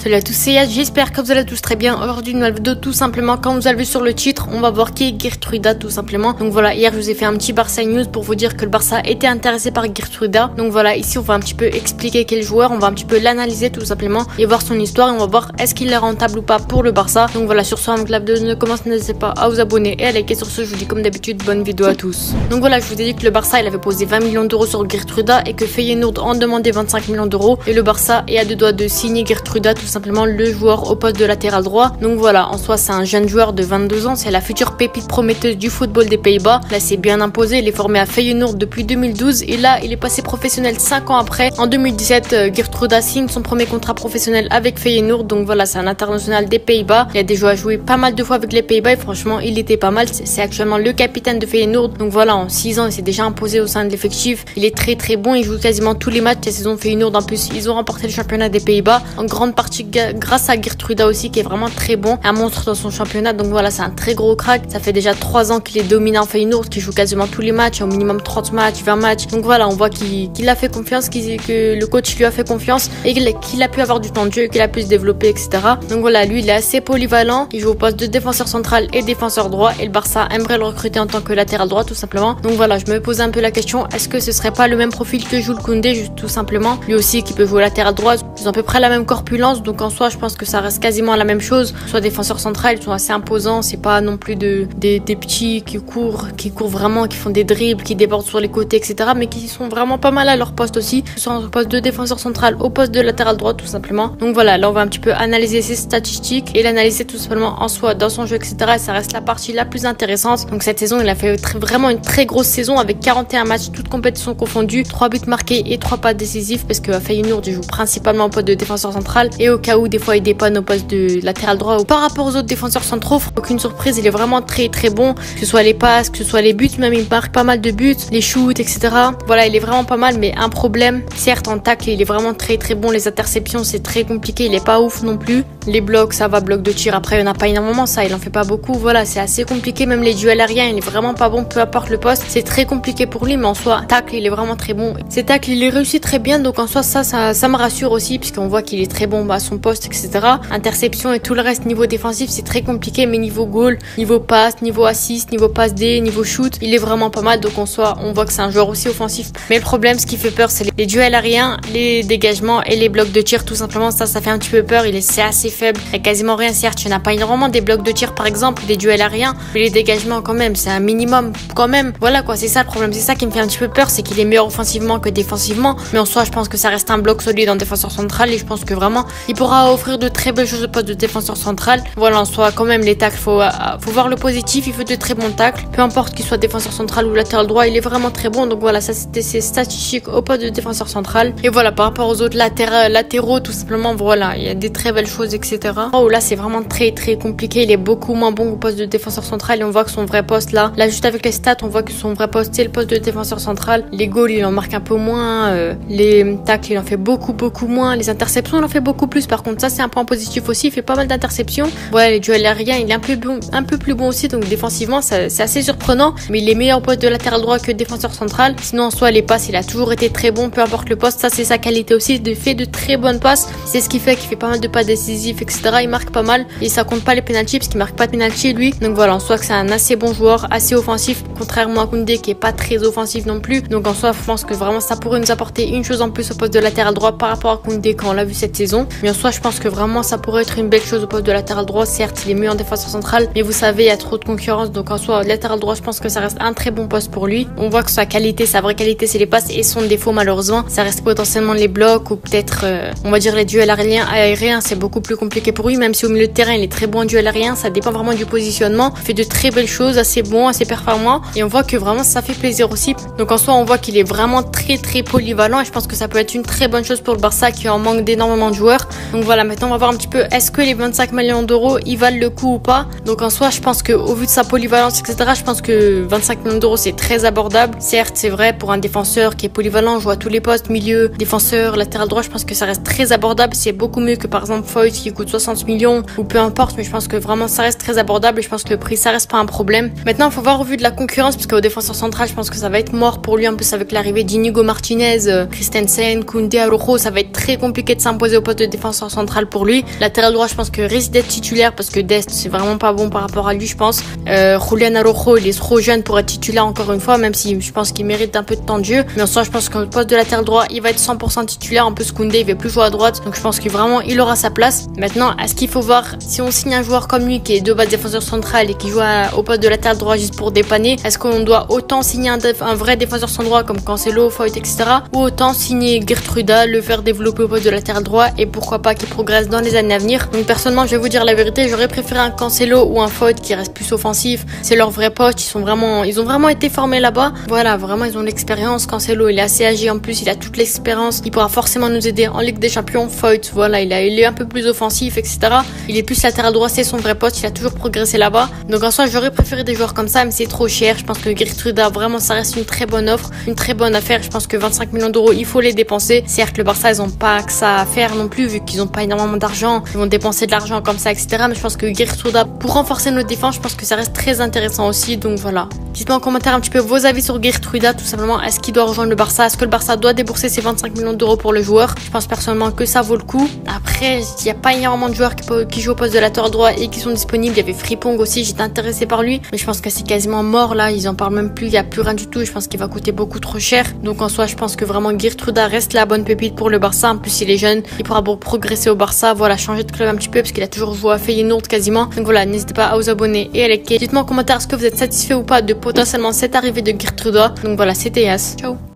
Salut à tous, c'est Yas, j'espère que vous allez tous très bien. Aujourd'hui une nouvelle vidéo tout simplement, comme vous avez vu sur le titre, on va voir qui est Geertruida tout simplement. Donc voilà, hier je vous ai fait un petit Barça News pour vous dire que le Barça était intéressé par Geertruida. Donc voilà, ici on va un petit peu expliquer quel joueur, on va un petit peu l'analyser tout simplement et voir son histoire et on va voir est-ce qu'il est rentable ou pas pour le Barça. Donc voilà, sur ce, avant que la vidéo ne commence, n'hésitez pas à vous abonner et à liker. Sur ce, je vous dis comme d'habitude, bonne vidéo à tous. Donc voilà, je vous ai dit que le Barça il avait posé 20 millions d'euros sur Geertruida et que Feyenoord en demandait 25 millions d'euros et le Barça est à deux doigts de signer Geertruida, tout simplement le joueur au poste de latéral droit. Donc voilà, en soi c'est un jeune joueur de 22 ans, c'est la future pépite prometteuse du football des Pays-Bas. Là c'est bien imposé, il est formé à Feyenoord depuis 2012 et là il est passé professionnel 5 ans après. En 2017, Geertruida signe son premier contrat professionnel avec Feyenoord. Donc voilà, c'est un international des Pays-Bas. Il a déjà joué pas mal de fois avec les Pays-Bas et franchement il était pas mal. C'est actuellement le capitaine de Feyenoord. Donc voilà, en 6 ans il s'est déjà imposé au sein de l'effectif. Il est très très bon, il joue quasiment tous les matchs de la saison Feyenoord. En plus ils ont remporté le championnat des Pays-Bas en grande partie grâce à Geertruida aussi, qui est vraiment très bon, un monstre dans son championnat. Donc voilà, c'est un très gros crack. Ça fait déjà 3 ans qu'il est dominant Feyenoord, qui joue quasiment tous les matchs, au minimum 30 matchs, 20 matchs. Donc voilà, on voit qu'il a fait confiance, que le coach lui a fait confiance et qu'il a pu avoir du temps de jeu, qu'il a pu se développer, etc. Donc voilà, lui il est assez polyvalent, il joue au poste de défenseur central et défenseur droit et le Barça aimerait le recruter en tant que latéral droit tout simplement. Donc voilà, je me posais un peu la question, est-ce que ce serait pas le même profil que Jules Koundé tout simplement, lui aussi qui peut jouer latéral droit, ils ont à peu près la même corpulence. Donc en soi je pense que ça reste quasiment la même chose, soit défenseur central, ils sont assez imposants, c'est pas non plus des petits qui courent vraiment, qui font des dribbles, qui débordent sur les côtés, etc. mais qui sont vraiment pas mal à leur poste aussi, que ce soit au poste de défenseur central, au poste de latéral droit tout simplement. Donc voilà, là on va un petit peu analyser ses statistiques et l'analyser tout simplement en soi, dans son jeu, etc. et ça reste la partie la plus intéressante. Donc cette saison il a fait vraiment une très grosse saison avec 41 matchs, toutes compétitions confondues, 3 buts marqués et 3 passes décisifs, parce que Feyenoord il joue principalement au poste de défenseur central et au cas où des fois il dépanne au poste de latéral droit. Par rapport aux autres défenseurs centraux, aucune surprise, il est vraiment très très bon, que ce soit les passes, que ce soit les buts, même il marque pas mal de buts, les shoots, etc. Voilà, il est vraiment pas mal, mais un problème, certes en tacle il est vraiment très très bon, les interceptions c'est très compliqué, il est pas ouf non plus, les blocs ça va, bloc de tir après il y en a pas énormément, ça il en fait pas beaucoup, voilà c'est assez compliqué, même les duels aériens il est vraiment pas bon, peu importe le poste, c'est très compliqué pour lui, mais en soi tacle il est vraiment très bon, ses tacles il les réussit très bien, donc en soi ça me rassure aussi, puisqu'on voit qu'il est très bon à son poste, etc. Interception et tout le reste niveau défensif c'est très compliqué, mais niveau goal, niveau passe, niveau assist, niveau passe D, niveau shoot, il est vraiment pas mal. Donc en soi on voit que c'est un joueur aussi offensif, mais le problème, ce qui fait peur, c'est les duels aériens, les dégagements et les blocs de tir tout simplement. Ça fait un petit peu peur, c'est assez faible, il y a quasiment rien, certes il n'y en a pas énormément des blocs de tir par exemple, des duels aériens, mais les dégagements quand même c'est un minimum quand même. Voilà quoi, c'est ça le problème, c'est ça qui me fait un petit peu peur, c'est qu'il est meilleur offensivement que défensivement, mais en soi je pense que ça reste un bloc solide en défenseur central et je pense que vraiment il pourra offrir de très belles choses au poste de défenseur central. Voilà, en soi quand même les tacles, faut voir le positif, il fait de très bons tacles, peu importe qu'il soit défenseur central ou latéral droit, il est vraiment très bon. Donc voilà, ça c'était ses statistiques au poste de défenseur central. Et voilà, par rapport aux autres latéraux tout simplement, voilà, il y a des très belles choses, etc. Oh là c'est vraiment très très compliqué, il est beaucoup moins bon au poste de défenseur central et on voit que son vrai poste là juste avec les stats on voit que son vrai poste c'est le poste de défenseur central. Les goals il en marque un peu moins, les tacles il en fait beaucoup moins, les interceptions il en fait beaucoup plus. Par contre ça c'est un point positif aussi, il fait pas mal d'interceptions. Voilà, les duels aériens il est un peu plus bon aussi, donc défensivement c'est assez surprenant, mais il est meilleur au poste de latéral droit que défenseur central. Sinon en soi les passes il a toujours été très bon, peu importe le poste, ça c'est sa qualité aussi, de fait de très bonnes passes, c'est ce qui fait qu'il fait pas mal de passes décisives, etc. Il marque pas mal et ça compte pas les penalties parce qu'il marque pas de penalty lui. Donc voilà, en soi que c'est un assez bon joueur, assez offensif, contrairement à Koundé qui est pas très offensif non plus. Donc en soi je pense que vraiment ça pourrait nous apporter une chose en plus au poste de latéral droit par rapport à Koundé quand on l'a vu cette saison. Mais en soi je pense que vraiment ça pourrait être une belle chose au poste de latéral droit. Certes il est mieux en défenseur central, mais vous savez il y a trop de concurrence, donc en soi latéral droit je pense que ça reste un très bon poste pour lui. On voit que sa qualité, sa vraie qualité c'est les passes, et son défaut malheureusement ça reste potentiellement les blocs ou peut-être on va dire les duels aériens, c'est beaucoup plus compliqué pour lui, même si au milieu de terrain il est très bon en duel aérien, ça dépend vraiment du positionnement, il fait de très belles choses, assez bon, assez performant, et on voit que vraiment ça fait plaisir aussi. Donc en soi on voit qu'il est vraiment très très polyvalent et je pense que ça peut être une très bonne chose pour le Barça qui en manque d'énormément de joueurs. Donc voilà, maintenant on va voir un petit peu est-ce que les 25 millions d'euros ils valent le coup ou pas. Donc en soi je pense que au vu de sa polyvalence, etc., je pense que 25 millions d'euros c'est très abordable. Certes c'est vrai, pour un défenseur qui est polyvalent, joue à tous les postes, milieu, défenseur, latéral droit, je pense que ça reste très abordable, c'est beaucoup mieux que par exemple Foyt qui coûte 60 millions ou peu importe, mais je pense que vraiment ça reste très abordable et je pense que le prix ça reste pas un problème. Maintenant il faut voir au vu de la concurrence, parce qu'au défenseur central je pense que ça va être mort pour lui, en plus avec l'arrivée d'Inigo Martinez, Christensen, Koundé, Araujo, ça va être très compliqué de s'imposer au poste de défenseur défenseur central pour lui. Latéral droit, je pense que risque d'être titulaire parce que Dest, c'est vraiment pas bon par rapport à lui, je pense. Julian Araujo, il est trop jeune pour être titulaire encore une fois, même si je pense qu'il mérite un peu de temps de jeu. Mais en soi, je pense qu'au poste de latéral droit, il va être 100% titulaire. En plus, Koundé, il va plus jouer à droite. Donc, je pense que vraiment, il aura sa place. Maintenant, est-ce qu'il faut voir si on signe un joueur comme lui qui est de base défenseur central et qui joue au poste de latéral droit juste pour dépanner? Est-ce qu'on doit autant signer un vrai défenseur central droit comme Cancelo, Foyt, etc. ou autant signer Geertruida, le faire développer au poste de latéral droit et pourquoi pas qu'il progresse dans les années à venir. Donc personnellement, je vais vous dire la vérité, j'aurais préféré un Cancelo ou un Foyt qui reste plus offensif. C'est leur vrai poste, ils ont vraiment été formés là-bas. Voilà, vraiment ils ont l'expérience. Cancelo, il est assez âgé en plus, il a toute l'expérience. Il pourra forcément nous aider en Ligue des Champions. Foyt, voilà, il est un peu plus offensif, etc. Il est plus latéral droit, c'est son vrai poste, il a toujours progressé là-bas. Donc en soi, j'aurais préféré des joueurs comme ça, mais c'est trop cher. Je pense que Geertruida, vraiment, ça reste une très bonne offre, une très bonne affaire. Je pense que 25 millions d'euros, il faut les dépenser. Certes, le Barça, ils ont pas que ça à faire non plus, vu qu'ils ont pas énormément d'argent. Ils vont dépenser de l'argent comme ça, etc. Mais je pense que Geertruida, pour renforcer nos défenses, je pense que ça reste très intéressant aussi. Donc voilà. Dites-moi en commentaire un petit peu vos avis sur Geertruida, tout simplement. Est-ce qu'il doit rejoindre le Barça? Est-ce que le Barça doit débourser ses 25 millions d'euros pour le joueur? Je pense personnellement que ça vaut le coup. Après, il n'y a pas énormément de joueurs qui jouent au poste de latéral droit et qui sont disponibles. Il y avait Frimpong aussi, j'étais intéressé par lui. Mais je pense que c'est quasiment mort là. Ils en parlent même plus. Il n'y a plus rien du tout. Je pense qu'il va coûter beaucoup trop cher. Donc en soi, je pense que vraiment Geertruida reste la bonne pépite pour le Barça. En plus, il est jeune. Il pourra progresser au Barça. Voilà, changer de club un petit peu parce qu'il a toujours joué à Feyenoord quasiment. Donc voilà, n'hésitez pas à vous abonner et à liker. Dites-moi en commentaire est-ce que vous êtes satisfait ou pas de potentiellement cette arrivée de Geertruida. Donc voilà, c'était Yas. Ciao.